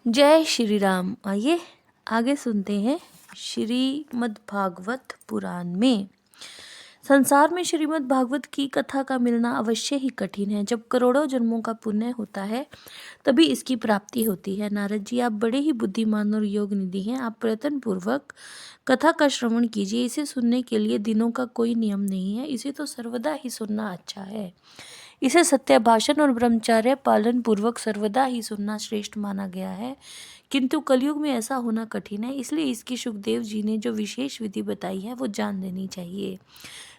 जय श्री राम। आइए आगे सुनते हैं श्रीमद् भागवत पुराण में। संसार में श्रीमद् भागवत की कथा का मिलना अवश्य ही कठिन है। जब करोड़ों जन्मों का पुण्य होता है तभी इसकी प्राप्ति होती है। नारद जी, आप बड़े ही बुद्धिमान और योग निधि हैं। आप प्रयत्न पूर्वक कथा का श्रवण कीजिए। इसे सुनने के लिए दिनों का कोई नियम नहीं है। इसे तो सर्वदा ही सुनना अच्छा है। इसे सत्य भाषण और ब्रह्मचर्य पालन पूर्वक सर्वदा ही सुनना श्रेष्ठ माना गया है। किंतु कलयुग में ऐसा होना कठिन है, इसलिए इसकी सुखदेव जी ने जो विशेष विधि बताई है वो जान लेनी चाहिए।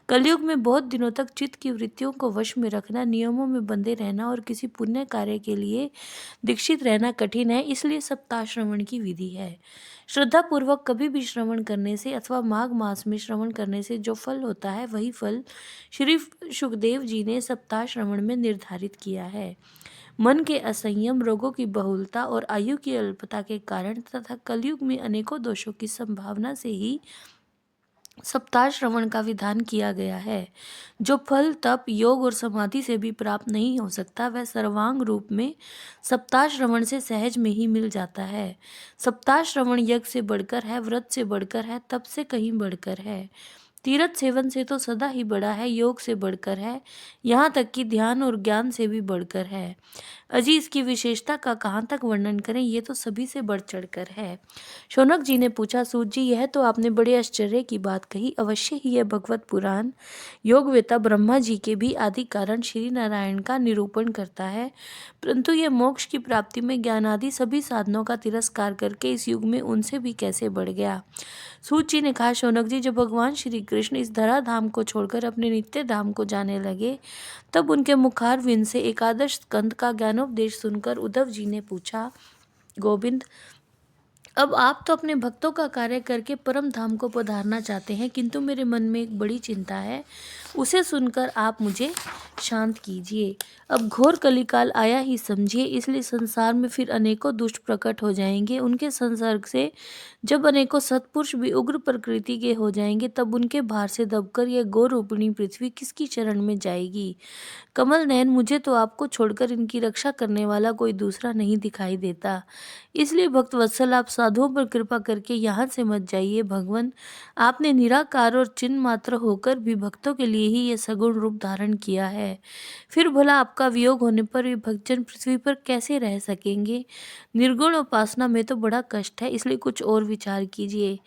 कलयुग में बहुत दिनों तक चित्त की वृत्तियों को वश में रखना, नियमों में बंधे रहना और किसी पुण्य कार्य के लिए दीक्षित रहना कठिन है। इसलिए सप्ताह श्रवण की विधि है। श्रद्धा पूर्वक कभी भी श्रवण करने से अथवा माघ मास में श्रवण करने से जो फल होता है वही फल श्री सुखदेव जी ने सप्ताह श्रवण में निर्धारित किया है। मन के असंयम, रोगों की बहुलता और आयु की अल्पता के कारण तथा कलयुग में अनेकों दोषों की संभावना से ही सप्ताह श्रवण का विधान किया गया है। जो फल तप, योग और समाधि से भी प्राप्त नहीं हो सकता वह सर्वांग रूप में सप्ताह श्रवण से सहज में ही मिल जाता है। सप्ताह श्रवण यज्ञ से बढ़कर है, व्रत से बढ़कर है, तप से कहीं बढ़कर है, तीर्थ सेवन से तो सदा ही बड़ा है, योग से बढ़कर है, यहाँ तक कि ध्यान और ज्ञान से भी बढ़कर है। अजी इसकी विशेषता का कहाँ तक वर्णन करें, ये तो सभी से बढ़ चढ़कर है। शौनक जी ने पूछा, सूत जी, यह तो आपने बड़े आश्चर्य की बात कही। अवश्य ही यह भगवत पुराण योगवेता ब्रह्मा जी के भी आदि कारण श्री नारायण का निरूपण करता है, परंतु यह मोक्ष की प्राप्ति में ज्ञान आदि सभी साधनों का तिरस्कार करके इस युग में उनसे भी कैसे बढ़ गया। सूत जी ने कहा, शौनक जी, जब भगवान श्री कृष्ण इस धरा धाम को छोड़कर अपने नित्य धाम को जाने लगे तब उनके मुखारविंद से एकादश स्कंद का ज्ञानोपदेश सुनकर उद्धव जी ने पूछा, गोविंद, अब आप तो अपने भक्तों का कार्य करके परम धाम को पधारना चाहते हैं, किंतु मेरे मन में एक बड़ी चिंता है, उसे सुनकर आप मुझे शांत कीजिए। अब घोर कलिकाल आया ही समझिए, इसलिए संसार में फिर अनेकों दुष्ट प्रकट हो जाएंगे। उनके संसर्ग से जब अनेकों सत्पुरुष भी उग्र प्रकृति के हो जाएंगे तब उनके भार से दबकर यह गौ रूपिणी पृथ्वी किसकी शरण में जाएगी। कमल नयन, मुझे तो आपको छोड़कर इनकी रक्षा करने वाला कोई दूसरा नहीं दिखाई देता, इसलिए भक्त वत्सल आप साधुओं पर कृपा करके यहाँ से मत जाइए। भगवान, आपने निराकार और चिन्ह मात्र होकर भी भक्तों के लिए ही यह सगुण रूप धारण किया है, फिर भला आपका वियोग होने पर भी भक्तजन पृथ्वी पर कैसे रह सकेंगे। निर्गुण उपासना में तो बड़ा कष्ट है, इसलिए कुछ और विचार कीजिए।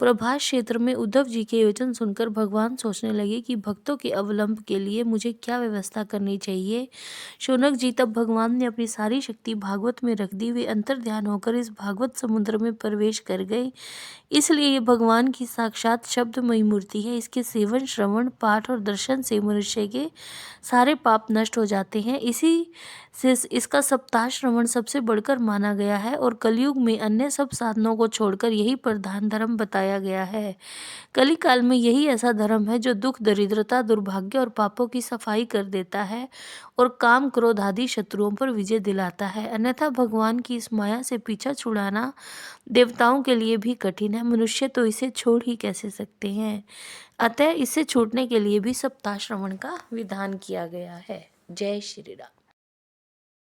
प्रभास क्षेत्र में उद्धव जी के वचन सुनकर भगवान सोचने लगे कि भक्तों के अवलंब के लिए मुझे क्या व्यवस्था करनी चाहिए। शौनक जी, तब भगवान ने अपनी सारी शक्ति भागवत में रख दी। वे अंतर ध्यान होकर इस भागवत समुद्र में प्रवेश कर गए। इसलिए ये भगवान की साक्षात शब्दमयी मूर्ति है। इसके सेवन, श्रवण, पाठ और दर्शन से मनुष्य के सारे पाप नष्ट हो जाते हैं। इसी से इसका सप्ताह श्रवण सबसे बढ़कर माना गया है और कलयुग में अन्य सब साधनों को छोड़कर यही प्रधान धर्म बताया गया है। कली काल में यही ऐसा धर्म है जो दुख, दरिद्रता, दुर्भाग्य और पापों की सफाई कर देता है और काम, क्रोध आदि शत्रुओं पर विजय दिलाता है। अन्यथा भगवान की इस माया से पीछा छुड़ाना देवताओं के लिए भी कठिन है, मनुष्य तो इसे छोड़ ही कैसे सकते हैं। अतः इसे छूटने के लिए भी सप्ताह श्रवण का विधान किया गया है। जय श्री राम।